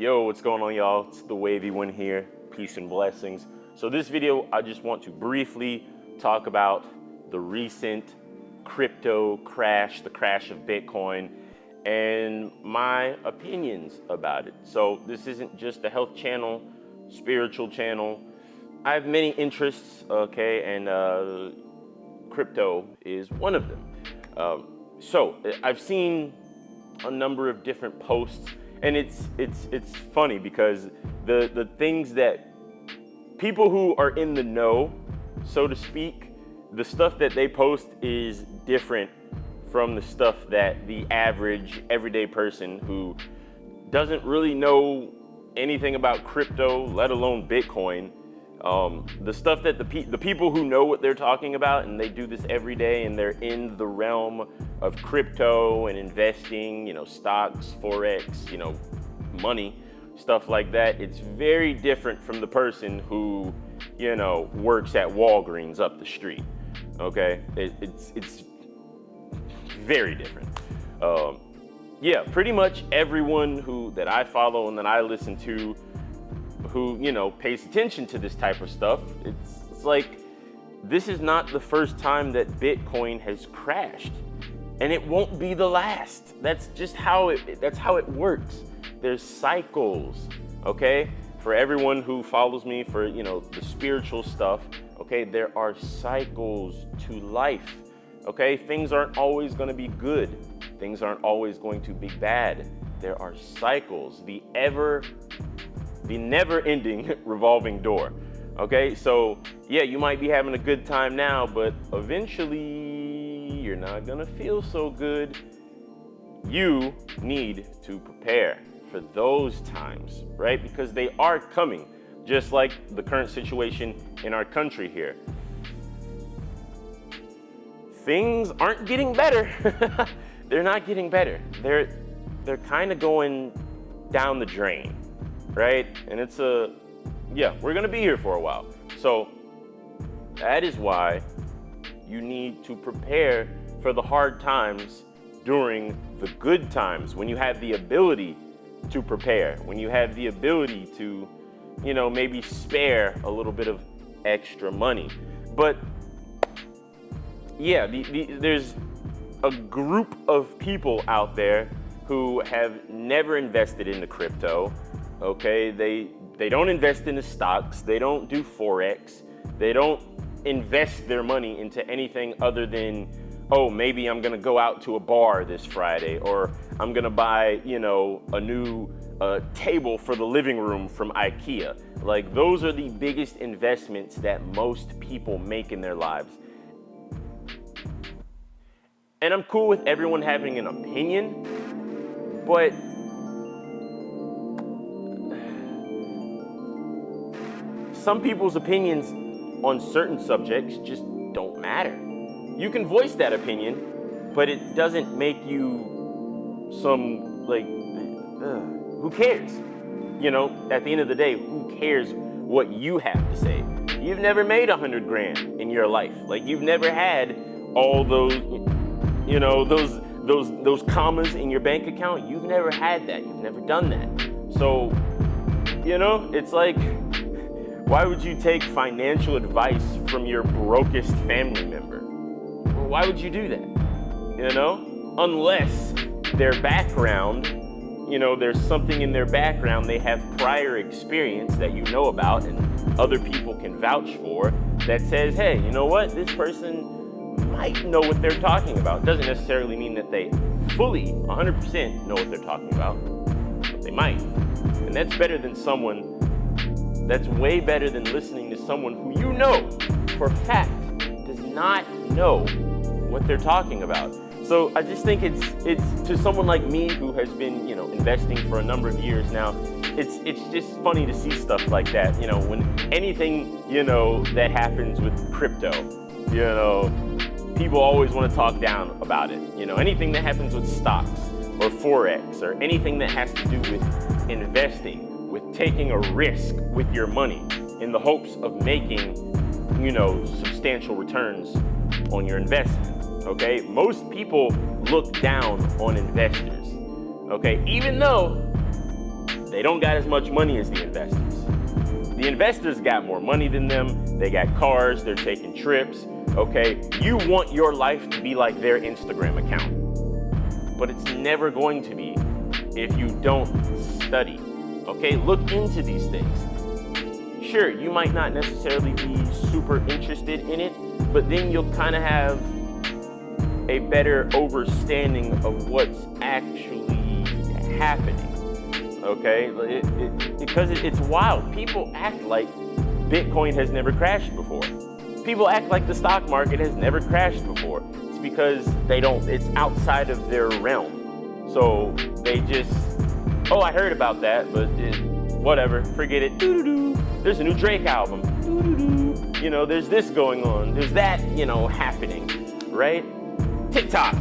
Yo, what's going on, y'all? It's the Wavy One here. Peace and blessings. So this video, I just want to briefly talk about the recent crypto crash, the crash of Bitcoin, and my opinions about it. So this isn't just a health channel, spiritual channel. I have many interests, okay, and crypto is one of them. So I've seen a number of different posts, and it's funny because the things that people who are in the know, so to speak, the stuff that they post is different from the stuff that the average everyday person who doesn't really know anything about crypto, let alone Bitcoin, the stuff that the people who know what they're talking about, and they do this every day, and they're in the realm of crypto and investing, stocks, forex, money, stuff like that. It's very different from the person who, works at Walgreens up the street. Okay, it's very different. Yeah, pretty much everyone that I follow and that I listen to, who pays attention to this type of stuff, it's like this is not the first time that Bitcoin has crashed, and it won't be the last. That's just how it works. There's cycles, okay? For everyone who follows me for the spiritual stuff, okay, there are cycles to life, okay? Things aren't always going to be good. Things aren't always going to be bad. There are cycles. The never-ending revolving door. Okay, so yeah, you might be having a good time now, but eventually you're not gonna feel so good. You need to prepare for those times, right? Because they are coming, just like the current situation in our country here. Things aren't getting better. They're not getting better. They're kind of going down the drain. Right? And we're gonna be here for a while. So that is why you need to prepare for the hard times during the good times, when you have the ability to prepare, when you have the ability to, maybe spare a little bit of extra money. But yeah, there's a group of people out there who have never invested into crypto. Okay, they don't invest in the stocks, they don't do forex, they don't invest their money into anything other than, oh, maybe I'm gonna go out to a bar this Friday, or I'm gonna buy, a new table for the living room from IKEA. Like, those are the biggest investments that most people make in their lives. And I'm cool with everyone having an opinion, but some people's opinions on certain subjects just don't matter. You can voice that opinion, but it doesn't make you who cares? At the end of the day, who cares what you have to say? You've never made 100 grand in your life. Like, you've never had all those, those commas in your bank account. You've never had that. You've never done that. So, it's like, why would you take financial advice from your brokest family member? Well, why would you do that? Unless their background, there's something in their background, they have prior experience that you know about and other people can vouch for that says, hey, you know what? This person might know what they're talking about. Doesn't necessarily mean that they fully, 100% know what they're talking about, but they might. And that's better than that's way better than listening to someone who for a fact does not know what they're talking about. So I just think it's to someone like me who has been, investing for a number of years now, it's just funny to see stuff like that, when anything, that happens with crypto, people always want to talk down about it. Anything that happens with stocks or forex or anything that has to do with investing, with taking a risk with your money in the hopes of making, substantial returns on your investment, okay? Most people look down on investors, okay? Even though they don't got as much money as the investors. The investors got more money than them. They got cars, they're taking trips, okay? You want your life to be like their Instagram account, but it's never going to be if you don't study, okay? Look into these things. Sure, you might not necessarily be super interested in it, but then you'll kind of have a better understanding of what's actually happening. Okay, because it's wild. People act like Bitcoin has never crashed before. People act like the stock market has never crashed before. It's because it's outside of their realm. So they just, oh, I heard about that, but whatever, forget it. Doo-doo-doo. There's a new Drake album. Doo-doo-doo. You know, there's this going on. There's that, happening, right? TikTok.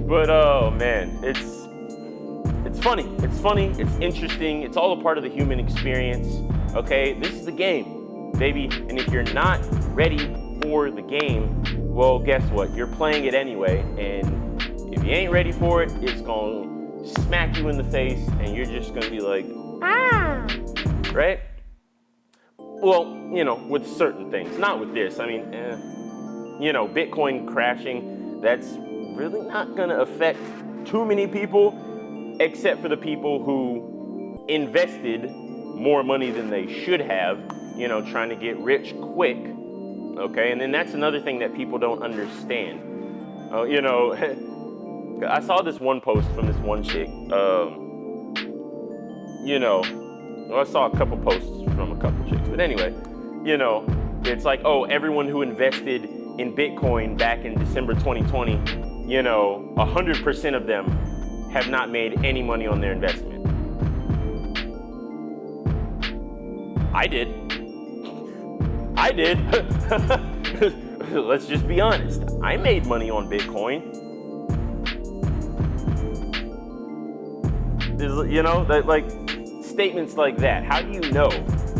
But oh man, it's funny. It's funny. It's interesting. It's all a part of the human experience. Okay, this is the game, baby. And if you're not ready for the game, well, guess what? You're playing it anyway. And if you ain't ready for it, it's gonna smack you in the face, and you're just gonna be like, ah, right? Well, with certain things, not with this. I mean, Bitcoin crashing, that's really not gonna affect too many people, except for the people who invested more money than they should have, trying to get rich quick, okay? And then that's another thing that people don't understand. I saw this one post from this one chick, I saw a couple posts from a couple chicks, but anyway, it's like, oh, everyone who invested in Bitcoin back in December 2020, 100% of them have not made any money on their investment. I did. Let's just be honest. I made money on Bitcoin. Statements like that. How do you know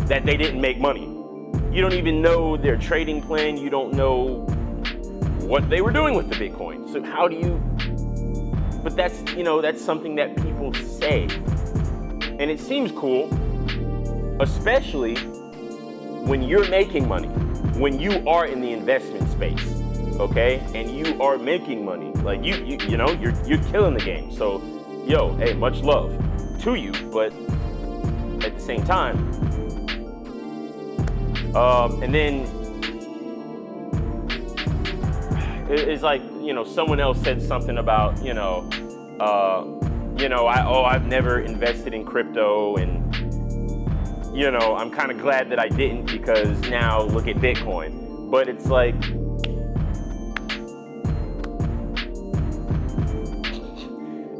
that they didn't make money? You don't even know their trading plan. You don't know what they were doing with the Bitcoin. So how do you? But that's something that people say, and it seems cool, especially when you're making money, when you are in the investment space, okay, and you are making money, like you're killing the game. So, hey, much love to you, but at the same time, and then it's like, someone else said something about, I've never invested in crypto, and, I'm kind of glad that I didn't, because now look at Bitcoin. But it's like,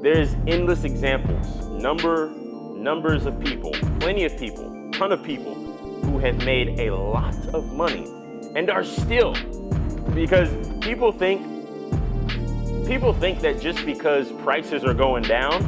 there's endless examples, numbers of people, plenty of people, ton of people who have made a lot of money and are still, because people think that just because prices are going down,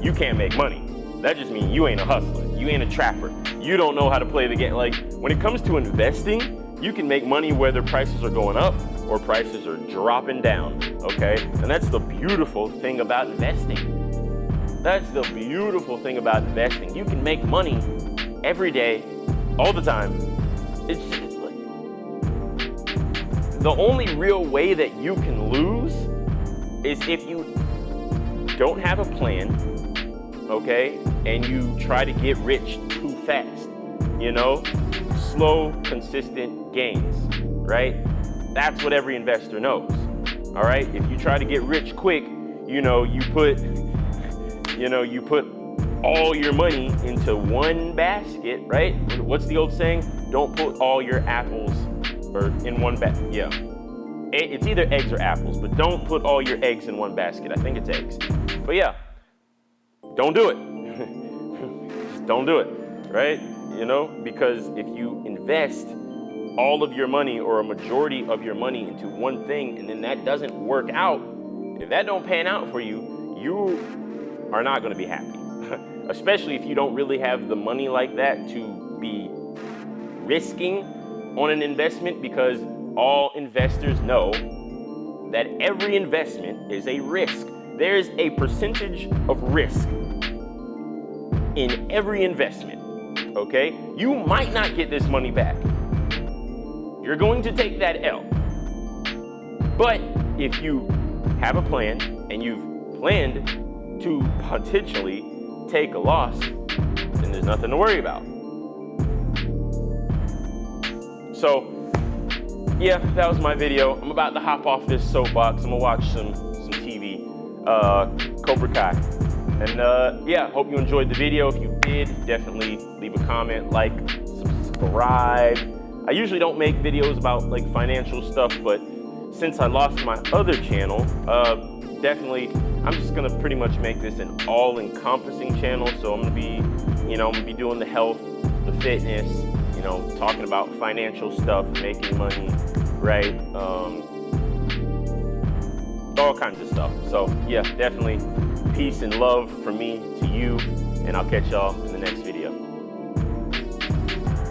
you can't make money. That just means you ain't a hustler, you ain't a trapper, you don't know how to play the game. Like, when it comes to investing, you can make money whether prices are going up or prices are dropping down, okay? And that's the beautiful thing about investing. That's the beautiful thing about investing. You can make money every day, all the time. It's just like, the only real way that you can lose is if you don't have a plan, okay, and you try to get rich too fast, slow, consistent gains, right? That's what every investor knows, all right? If you try to get rich quick, you put all your money into one basket, right? What's the old saying? Don't put all your apples in one basket. Yeah. It's either eggs or apples, but don't put all your eggs in one basket. I think it's eggs. But yeah, don't do it. Just don't do it, right? Because if you invest all of your money or a majority of your money into one thing, and then that doesn't work out, if that don't pan out for you, you are not going to be happy. Especially if you don't really have the money like that to be risking on an investment, because all investors know that every investment is a risk. There's a percentage of risk in every investment, okay? You might not get this money back. You're going to take that L. But if you have a plan and you've planned to potentially take a loss, then there's nothing to worry about. So, yeah, that was my video. I'm about to hop off this soapbox. I'm gonna watch some TV, Cobra Kai. And yeah, hope you enjoyed the video. If you did, definitely leave a comment, like, subscribe. I usually don't make videos about like financial stuff, but since I lost my other channel, definitely, I'm just gonna pretty much make this an all-encompassing channel. So I'm gonna be doing the health, the fitness, talking about financial stuff, making money, right? All kinds of stuff. So yeah, definitely peace and love from me to you, and I'll catch y'all in the next video.